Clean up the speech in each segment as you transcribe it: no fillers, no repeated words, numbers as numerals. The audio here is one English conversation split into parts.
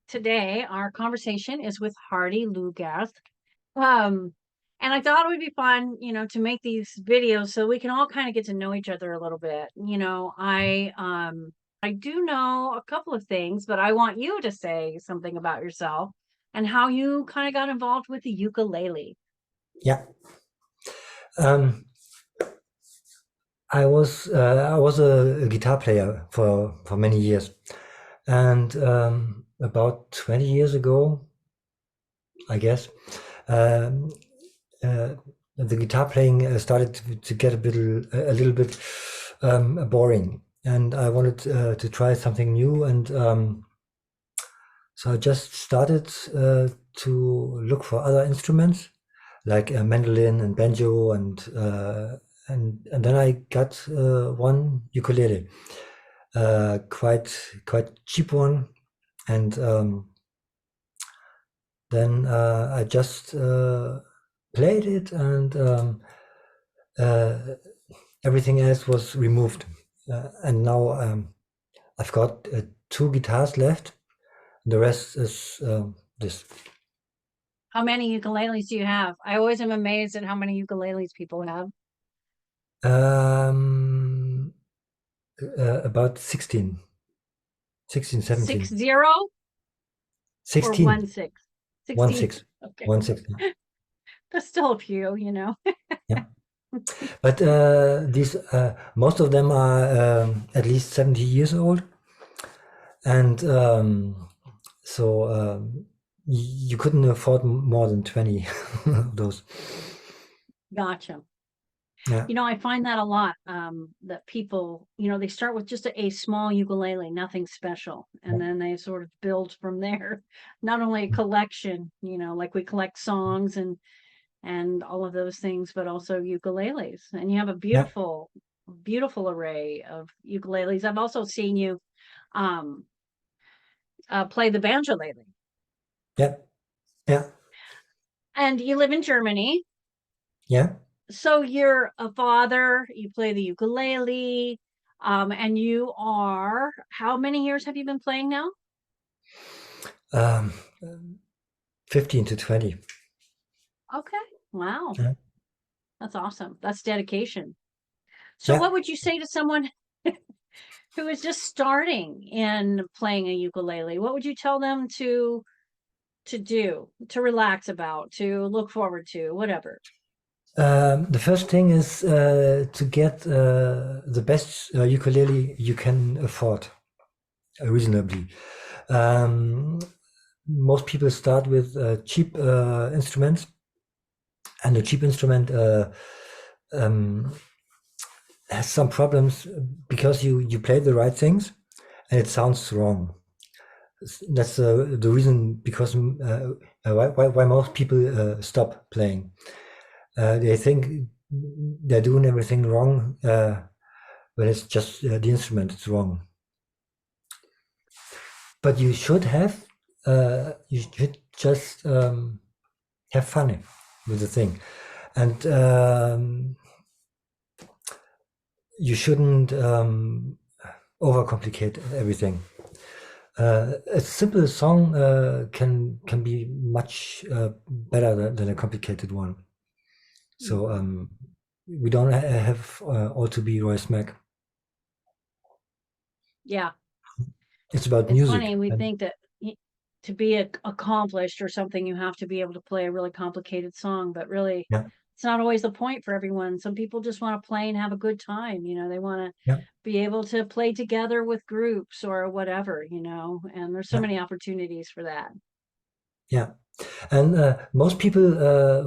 Today, our conversation is with Hardy Lugerth. Um, and I thought it would be fun, to make these videos so we can all kind of get to know each other a little bit. I do know a couple of things, but I want you to say something about yourself and how you kind of got involved with the ukulele. Yeah. Um, I was a guitar player for many years, and about 20 years ago, I guess, um, uh, the guitar playing started to get a little bit boring, and I wanted to try something new, and so I just started to look for other instruments like a mandolin and banjo and then I got one ukulele, quite cheap one, and then I just played it, and uh, everything else was removed, and now I've got two guitars left. The rest is this. How many ukuleles do you have? I always am amazed at how many ukuleles people have. Um, about 16, Six 17, zero or 16, 1 6? one 16. six, Okay. 1 6. That's still a few. Yeah. But these most of them are at least 70 years old, and so you couldn't afford more than 20 of those. Gotcha. Yeah, I find that a lot, that people, they start with just a small ukulele, nothing special, and then they sort of build from there. Not only a collection, like we collect songs and all of those things, but also ukuleles. And you have a yeah, beautiful, beautiful array of ukuleles. I've also seen you um play the banjo lately. yeah, yeah, And you live in Germany. yeah. So you're a father, you play the ukulele, and you are, how many years have you been playing now? Um, 15 to 20. Okay. Wow. Yeah, That's awesome. That's dedication. So yeah. what would you say to someone who is just starting in playing a ukulele? What would you tell them to do, to relax about, to look forward to, whatever? The first thing is to get the best ukulele you can afford reasonably. Um, Most people start with cheap instruments, and the cheap instrument um, has some problems because you play the right things and it sounds wrong. That's the reason because why most people stop playing. They think they're doing everything wrong when it's just the instrument is wrong. But you should just have fun with the thing, and you shouldn't overcomplicate everything. A simple song can be much better than a complicated one. So Mhm. we don't have all to be Roy Smack. Yeah. It's about It's music. funny, we And think that to be accomplished or something, you have to be able to play a really complicated song, but really, yeah, it's not always the point for everyone. Some people just want to play and have a good time. They want to yeah, be able to play together with groups or whatever, and there's so yeah, many opportunities for that. yeah. And most people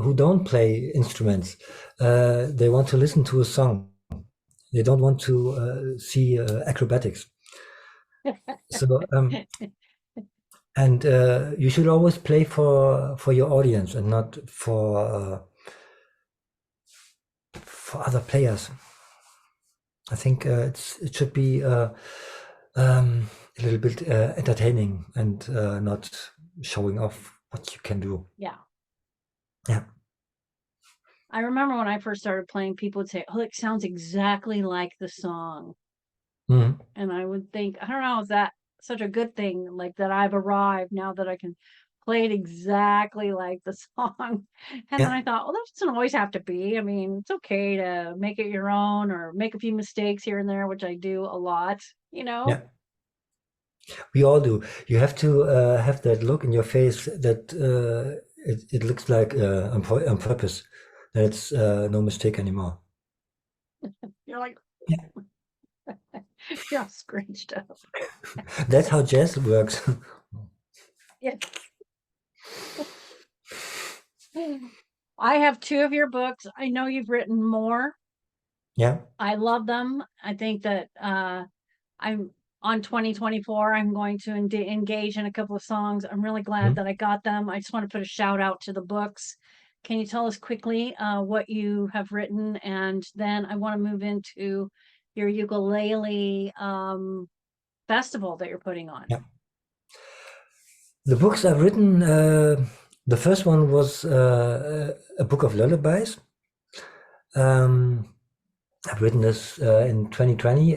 who don't play instruments, they want to listen to a song. They don't want to see acrobatics. So and you should always play for your audience and not for other players. I think it should be a little bit entertaining and not showing off what you can do. Yeah. Yeah. I remember when I first started playing, people would say, "Oh, it sounds exactly like the song." Mhm. And I would think, I don't know if that such a good thing, like that I've arrived now that I can play it exactly like the song. And then Yeah, I thought, well, that doesn't always have to be. I mean, it's okay to make it your own or make a few mistakes here and there, which I do a lot, you know? yeah. We all do. You have to have that look in your face that it looks like on purpose. That it's no mistake anymore. You're like, Yeah. you're all scrunched up. That's how jazz works. Yeah. I have two of your books. I know you've written more. Yeah. I love them. I think that I'm on 2024. I'm going to engage in a couple of songs. I'm really glad Mhm. that I got them. I just want to put a shout out to the books. Can you tell us quickly what you have written? And then I want to move into your ukulele festival that you're putting on. Yeah. The books I've written, the first one was a book of lullabies. I've written this in 2020,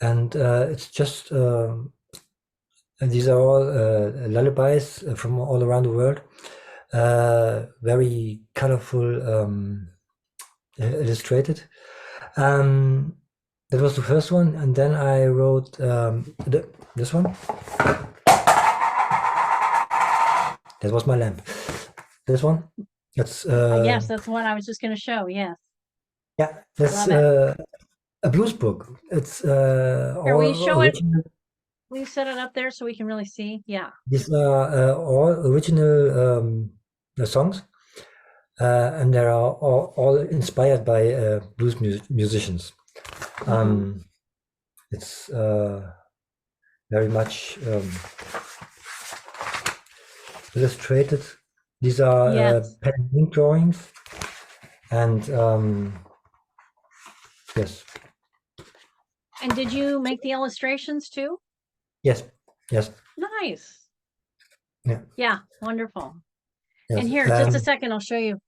and it's just these are all lullabies from all around the world. Very colorful, illustrated. That was the first one, and then I wrote this one. That was my lamp. This one. That's Yes, that's what I was just going to show. Yes. yeah. That's Love it. a blues book. It's Here, will you all show it? original. Will you set it up there so we can really see? Yeah. These are all original songs, and they are all inspired by blues musicians. It's very much illustrated. These are Yes. pen and ink drawings, and yes, And did you make the illustrations too? yes, yes, Nice. yeah, Yeah, wonderful. yes. And here, just a second, I'll show you.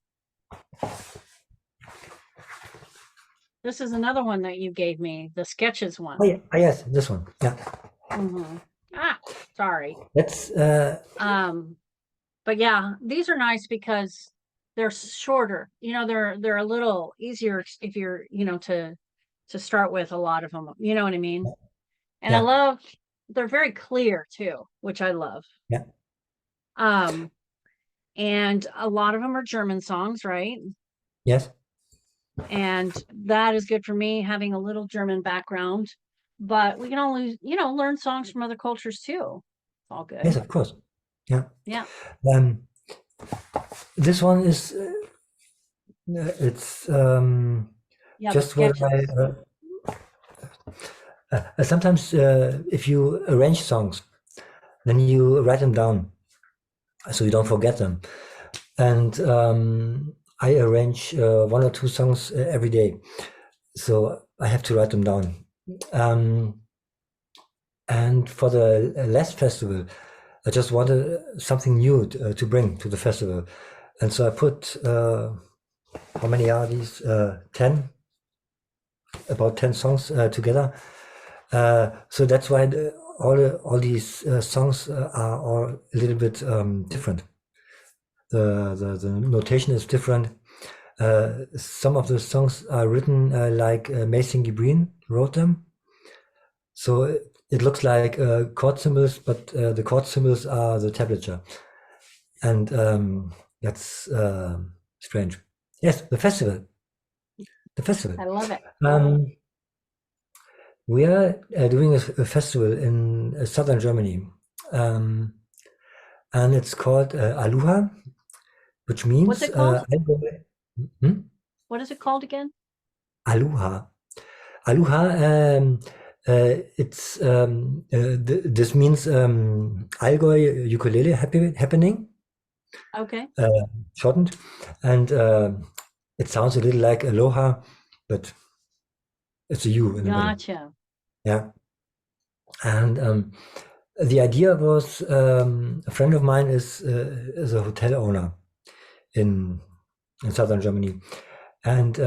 This is another one that you gave me, the sketches one. Oh, yeah, oh, yes, this one. Yeah, Ah, sorry. that's But yeah, these are nice because they're shorter. You know, they're a little easier if you're, you know, to start with a lot of them. You know what I mean? And I yeah, love they're very clear too, which I love. yeah, And a lot of them are German songs, right? yes, And that is good for me having a little German background. But we can only, you know, learn songs from other cultures too. It's all good. yes, of course. Yeah. Yeah. This one is it's Yeah, the just what sketches. sometimes if you arrange songs, then you write them down so you don't forget them. And I arrange one or two songs every day, so I have to write them down. And for the last festival, I just wanted something new to bring to the festival, and so I put how many are these? 10, about 10 songs together. So that's why all these songs are all a little bit different. The notation is different. Some of the songs are written like Mason Gibrine wrote them. So it looks like chord symbols, but the chord symbols are the tablature. And that's strange. Yes, the festival. The festival. I love it. We are doing a festival in southern Germany. And it's called Aluha, which means What's it called? Hmm? What is it called again? Aluha. Aluha, it's this means Allgäu ukulele happening, Okay. shortened, and it sounds a little like aloha, but it's a U in the middle. Gotcha. Yeah, and the idea was a friend of mine is a hotel owner in southern Germany, and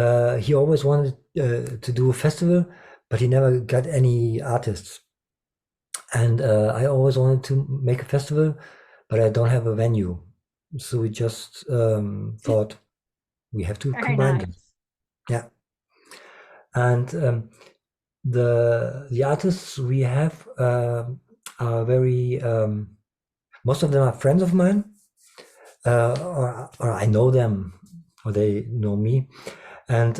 he always wanted to do a festival, but he never got any artists. And I always wanted to make a festival, but I don't have a venue. So we just thought we have to Very combine them. nice. Yeah. And the artists we have are very most of them are friends of mine, or I know them, or they know me, and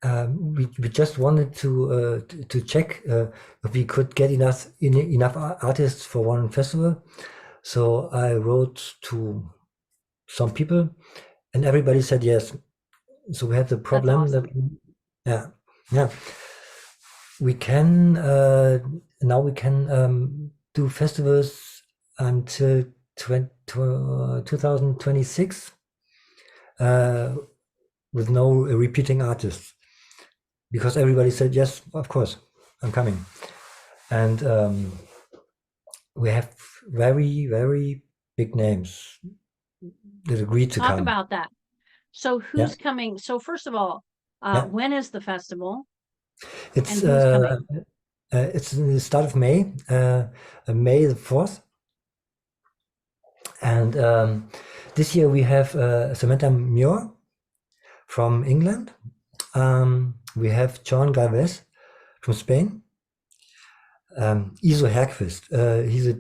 we just wanted to check if we could get enough artists for one festival. So I wrote to some people, and everybody said yes. So we had the That's problem that awesome. yeah, yeah, we can now we can do festivals until 2026 uh, with no repeating artists because everybody said yes, of course, I'm coming, and we have very big names that agreed to Talk come. about that. So Yeah, who's coming? So first of all, yeah. when is the festival It's and who's coming? it's in the start of May, May the 4th, and this year we have Samantha Muir from England. We have John Galvez from Spain. Iso Herqvist, he's a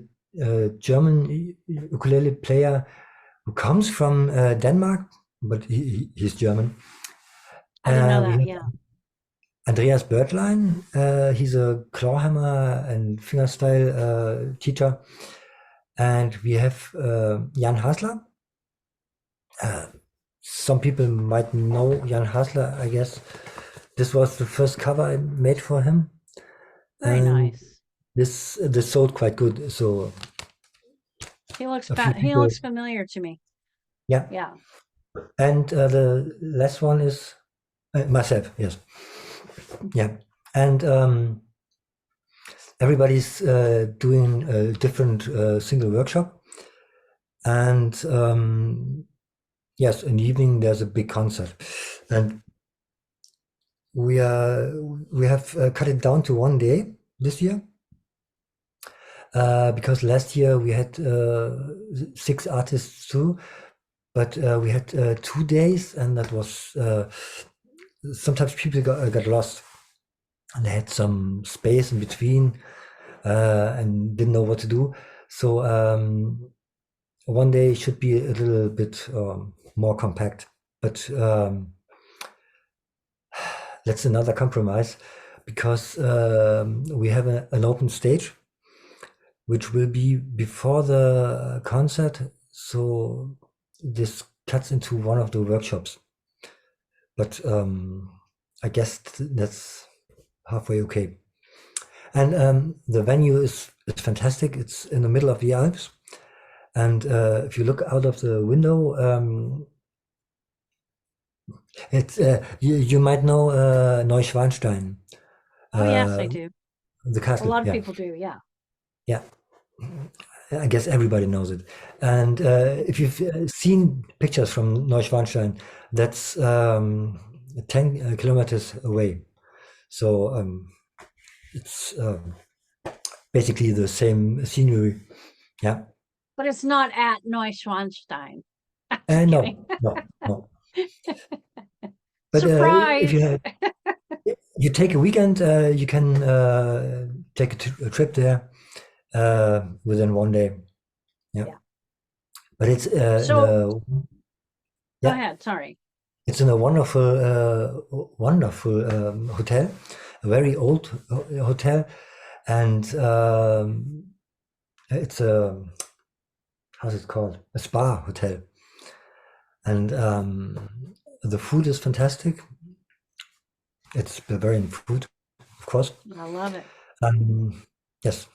German ukulele player who comes from Denmark, but he's German. I didn't know We that. have Yeah. Andreas Börtlein, he's a clawhammer and fingerstyle teacher. And we have Jan Hasler. Some people might know Jan Hasler, I guess. This was the first cover I made for him. Very And nice. this sold quite good. So a few He people, looks familiar to me. yeah. Yeah. And the last one is myself, yes. Yeah. And everybody's doing a different single workshop. And yes, in the evening there's a big concert. And we have cut it down to one day this year because last year we had 6 artists too, but we had 2 days, and that was sometimes people got lost and they had some space in between and didn't know what to do. So one day should be a little bit more compact, but that's another compromise because we have an open stage which will be before the concert, so this cuts into one of the workshops, but I guess that's halfway okay. And the venue is fantastic. It's in the middle of the Alps, and if you look out of the window, it's you might know Neuschwanstein, Oh, yes, I uh, do. the A castle. lot of Yeah, people do. Yeah. yeah. I guess everybody knows it. And if you've seen pictures from Neuschwanstein, that's 10 kilometers away. So it's basically the same scenery. Yeah. But it's not at Neuschwanstein. Just kidding. No, no, no. But if Surprise. you take a weekend, you can take a trip there within one day. Yeah. Yeah. But it's in So a go yeah, ahead. Sorry. it's in a wonderful hotel, a very old hotel, and it's a how's it called? A spa hotel, and the food is fantastic. It's Bavarian food, of course. I love it. Yes,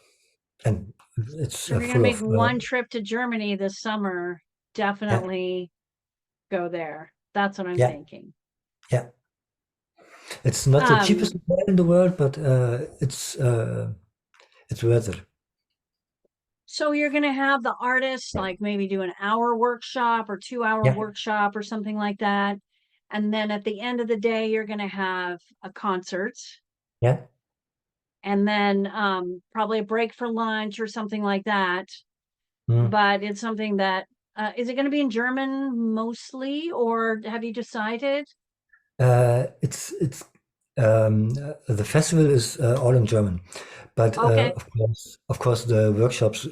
and it's So if you're going to full make of one trip to Germany this summer, yeah, definitely go there. That's what I'm yeah, thinking. yeah. It's not the cheapest Um, hotel in the world, but it's worth it. so you're going to have the artists like maybe do an hour workshop or 2 hour Yeah, workshop or something like that. And then at the end of the day, you're going to have a concert. yeah. and then probably a break for lunch or something like that. Mm. But it's something that is it going to be in German mostly, or have you decided? It's the festival is all in German, but Okay. of course, the workshops,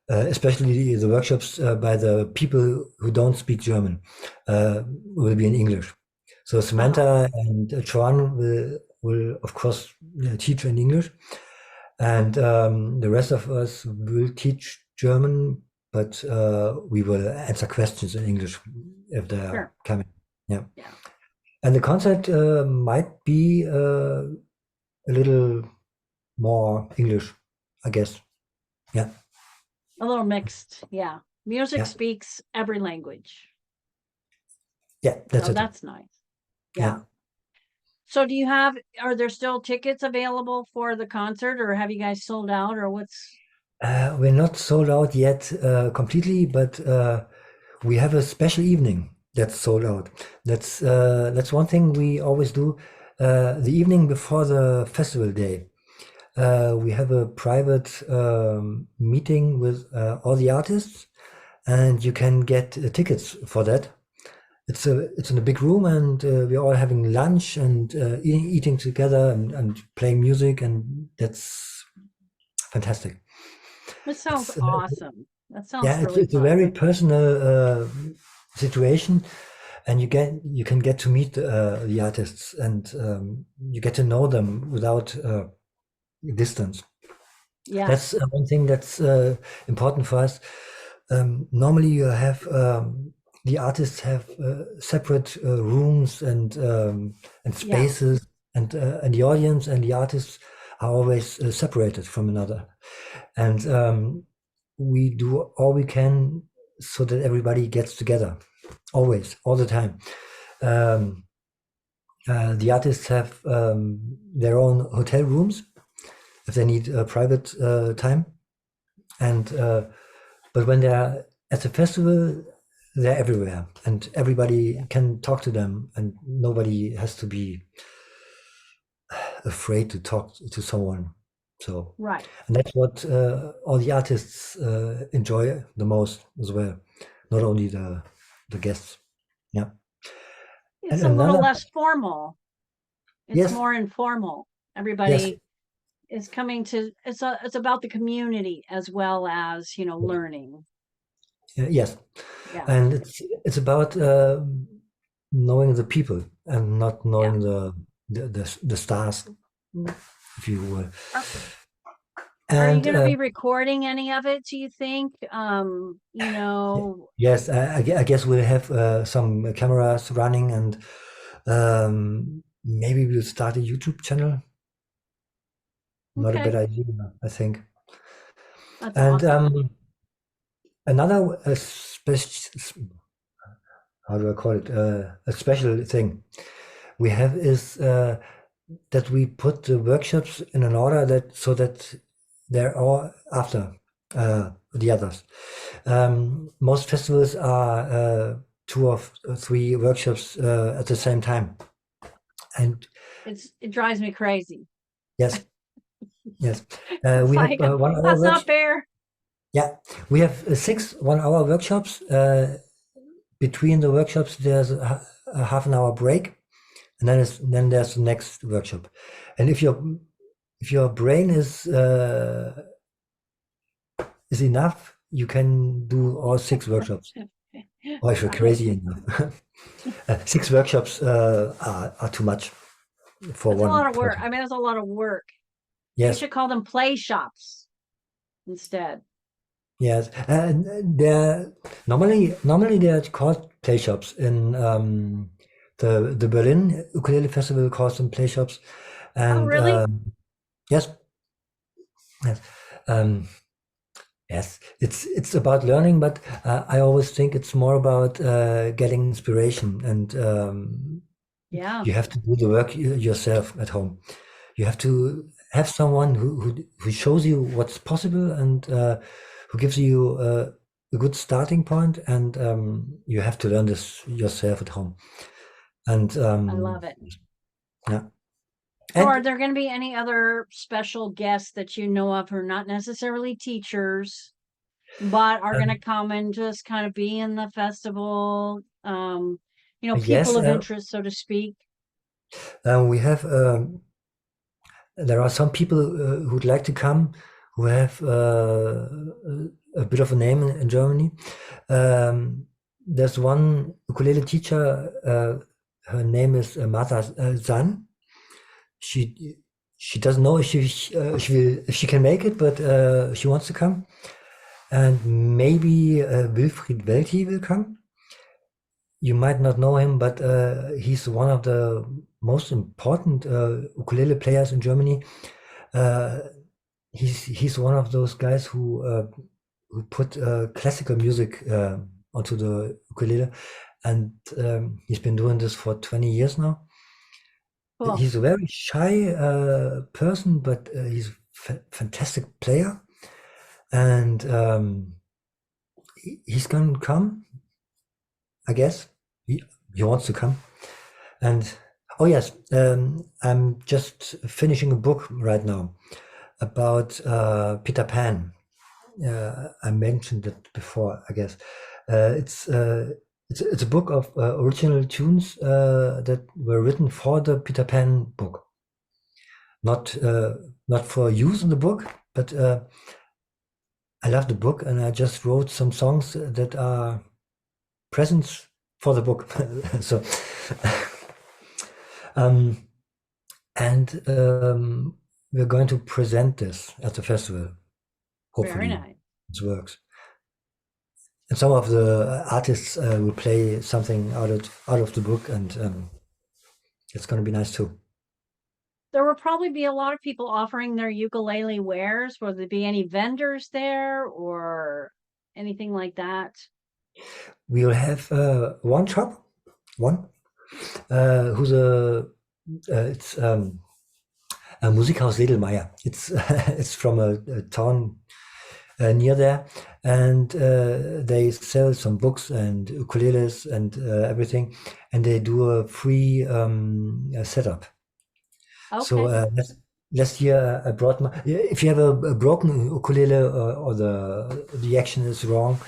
especially the workshops by the people who don't speak German, will be in English. So Uh-huh. Samantha and Joan will of course teach in English, and the rest of us will teach German, but we will answer questions in English if they are Sure. coming. Yeah. Yeah. And the concert might be a little more English, I guess. Yeah, A little mixed. Yeah. Music yeah, speaks every language. yeah. That's So it. that's nice. Yeah. Yeah. So are there still tickets available for the concert, or have you guys sold out, or what's? We're not sold out yet completely, but we have a special evening that's sold out. That's one thing we always do. The evening before the festival day, we have a private meeting with all the artists, and you can get tickets for that. It's in a big room, and we're all having lunch and eating together and playing music, and that's fantastic. That sounds It's awesome. That sounds yeah, really it's a fun. very personal situation, and you can get to meet the artists, and you get to know them without distance. Yeah. That's one thing that's important for us. Normally, you have the artists have separate rooms and Yeah. spaces, and the audience and the artists are always separated from another. And we do all we can so that everybody gets together, always, all the time. Um, the artists have their own hotel rooms if they need private time, and but when they're at the festival, they're everywhere, and everybody Yeah. can talk to them, and nobody has to be afraid to talk to someone. So, Right. and that's what all the artists enjoy the most as well, not only the guests. Yeah, and It's a little another less formal. It's yes, more informal. yes, Everybody is coming to it's about the community as well as, learning. yes, Yeah. and it's about knowing the people and not Yeah. knowing the stars, if you will. Are, are you And going to be recording any of it, do you think? yes, I guess we'll have some cameras running, and maybe we'll start a YouTube channel. Not a bad Okay. idea, I think. That's And awesome. another special, how do I call it? A special thing we have is that we put the workshops in an order that so that they're all after the others. Most festivals are two or three workshops at the same time, and It drives me crazy. yes, yes, It's we have like 1 hour that's not workshop. fair. Yeah, we have 6 1 hour workshops. Between the workshops, there's a half an hour break, and then there's the next workshop. And if your brain is enough, you can do all 6 workshops. Or if you're Right. crazy enough, 6 workshops are too much for That's a one lot of work. person. I mean, that's a lot of work. You Yes, should call them play shops instead. yes. They're normally they're called play shops. In the Berlin Ukulele Festival calls them play shops, Oh, and really? yes, yes. Um, Yes, it's about learning, but I always think it's more about getting inspiration, and Yeah, you have to do the work yourself at home. You have to have someone who shows you what's possible, and who gives you a good starting point, and you have to learn this yourself at home. And I love it. yeah, So are And there going to be any other special guests that you know of who are not necessarily teachers, but are going to um, come and just kind of be in the festival? yes, People of interest, so to speak. we have. There are some people who'd like to come who have a bit of a name in Germany. There's one ukulele teacher. Her name is Martha Zahn. She she doesn't know if if she can make it, but she wants to come. And maybe Wilfried Welti will come. You might not know him, but he's one of the most important ukulele players in Germany. Uh, he's one of those guys who put classical music onto the ukulele, and he's been doing this for 20 years now. Cool. He's a very shy person, but he's a fantastic player, and he's gonna come, I guess. He wants to come, and oh yes, I'm just finishing a book right now about Peter Pan. I mentioned it before, I guess. It's a book of original tunes that were written for the Peter Pan book, not not for use in the book, but I love the book, and I just wrote some songs that are presents for the book. So, um, and we're going to present this at the festival. Very Hopefully, nice. it works. And some of the artists will play something out of the book, and it's going to be nice too. There will probably be a lot of people offering their ukulele wares. Will there be any vendors there or anything like that? We'll have one shop, one who's it's a Musikhaus Sedelmeier. It's it's from a town near there, and they sell some books and ukuleles and everything, and they do a free setup. So Okay. last year I brought my. If you have a broken ukulele or the action is wrong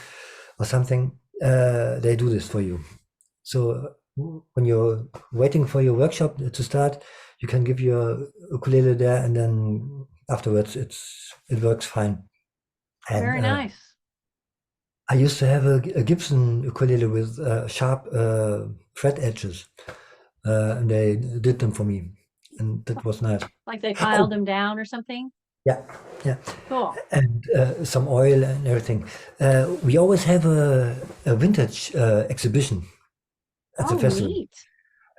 or something, they do this for you. So when you're waiting for your workshop to start, you can give your ukulele there, and then afterwards it works fine. And Very nice. I used to have a Gibson ukulele with sharp fret edges, and they did them for me, and that was nice. Like they Oh, filed them down or something? yeah, yeah, Cool. and some oil and everything. We always have a vintage exhibition at the Oh, festival. neat.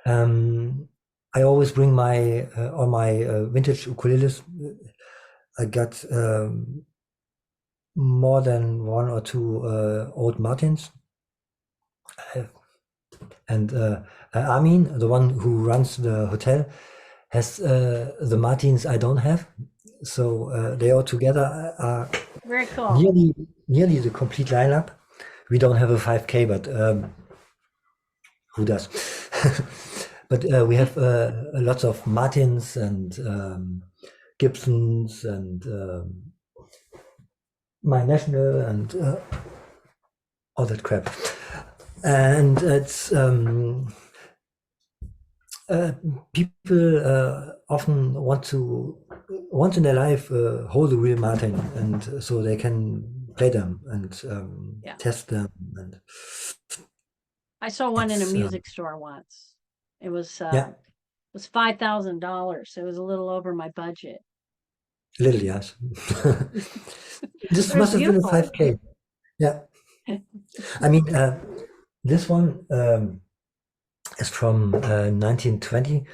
Um, I always bring my all my vintage ukuleles. I got more than one or two old Martins. And Armin, the one who runs the hotel, has the Martins I don't have. So they all together are Very cool. nearly the complete lineup. We don't have a 5K, but who does? But we have lots of Martins and Gibsons and my national and all that crap. And it's people often want to once in their life hold a real Martin, and so they can play them and Yeah. test them. And I saw one in a it's music store once. It yeah, was $5,000. It was a little over my budget. little yes. But This it was must have been a beautiful. 5K. Yeah, I mean this one is from 1920,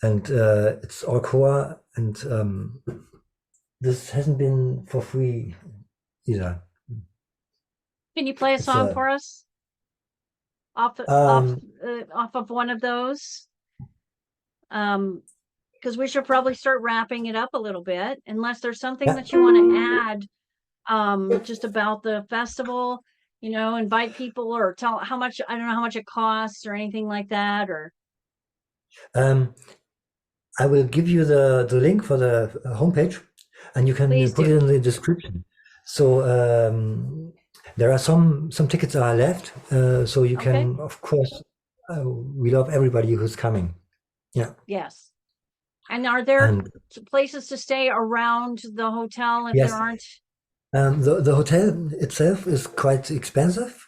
and it's all core, and this hasn't been for free either. Can you play a It's song for us off um, off of one of those? Because we should probably start wrapping it up a little bit, unless there's something yeah. that you want to add just about the festival, invite people or tell how much, I don't know how much it costs or anything like that, or Um, I will give you the link for the homepage, and you can Please put it do. in the description. So there are some tickets are left, so you Okay. can, of course, we love everybody who's coming. Yeah, Yes. And are there and places to stay around the hotel if there yes, aren't? the hotel itself is quite expensive,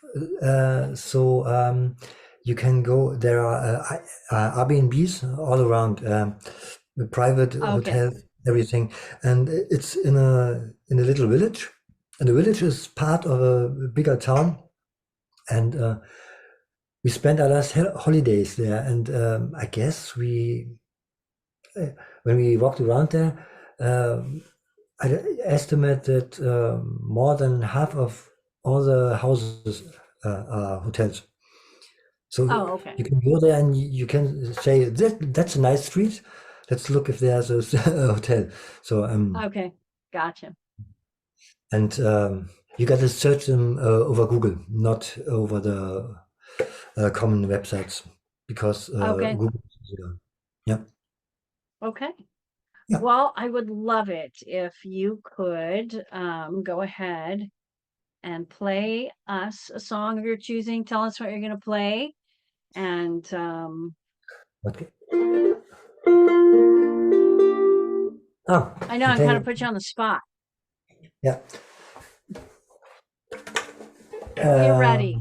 so you can go. There are Airbnbs all around, private Okay. hotels, everything, and it's in a little village, and the village is part of a bigger town, and we spent our last holidays there, and I guess when we walked around there. I estimate that more than half of all the houses are hotels. So Oh, okay. you can go there and you can say that's a nice street. Let's look if there's a hotel. So Okay. Gotcha. and you got to search them over Google, not over the common websites, because Okay. Google. Yeah, Okay. yeah. Well, I would love it if you could go ahead and play us a song of your choosing. Tell us what you're going to play. And Okay. Oh, I know I'm I'm kind of playing. put you on the spot. Yeah. We're ready.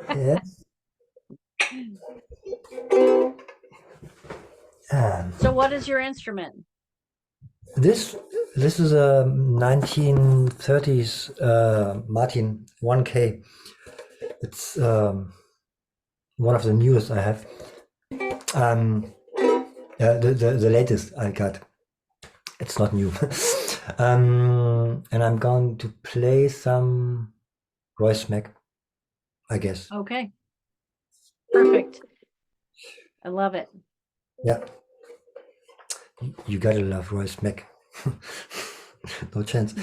Yes. So what is your instrument? This this is a 1930s Martin 1K. It's one of the newest I have. The latest I got. It's not new. And I'm going to play some Royce Mack, I guess. Okay. Perfect. I love it. Yeah, you gotta love Royce Mack. No chance.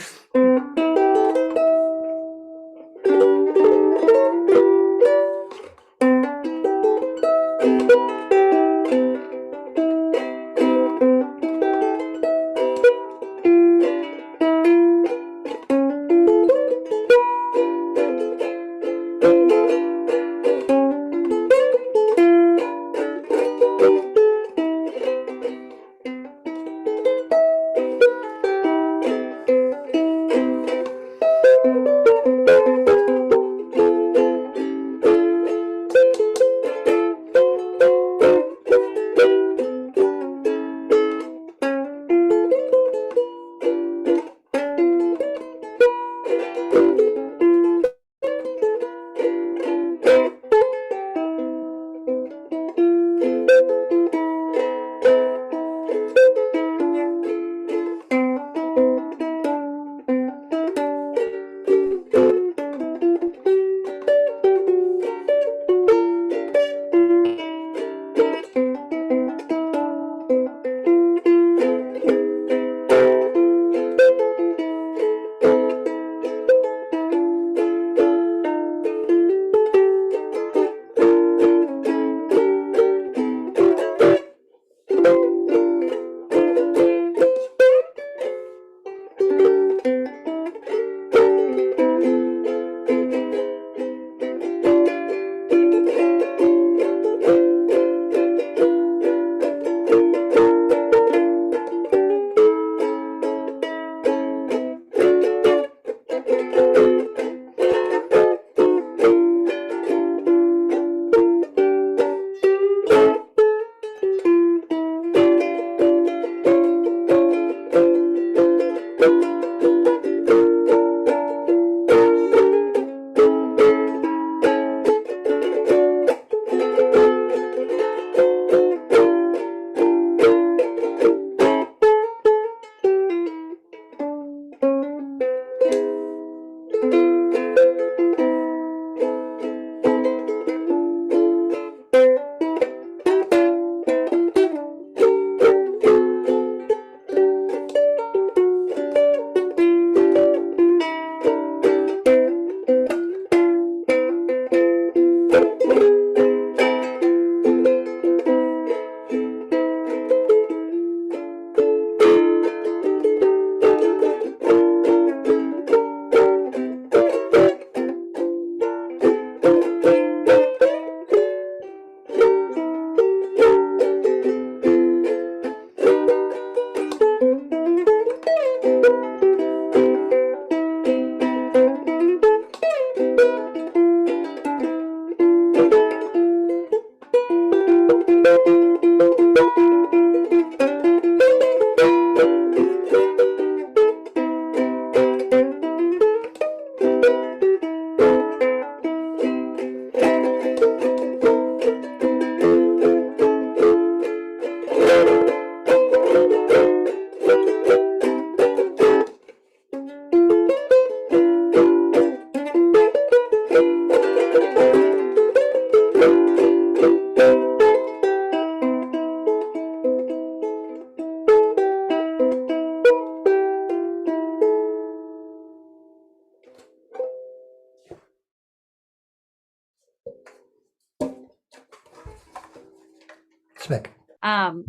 back.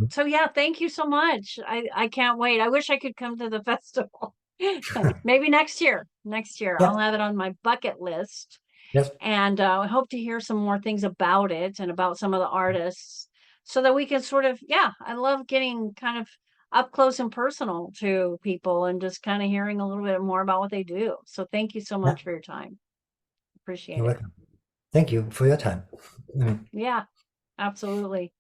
So yeah, thank you so much. I can't wait. I wish I could come to the festival. Maybe next year. Next year, I'll Yeah. have it on my bucket list. Yes. And I hope to hear some more things about it and about some of the artists so that we can sort of, yeah, I love getting kind of up close and personal to people and just kind of hearing a little bit more about what they do. So thank you so Yeah. much for your time. Appreciate You're it. welcome. Thank you for your time. Yeah, absolutely.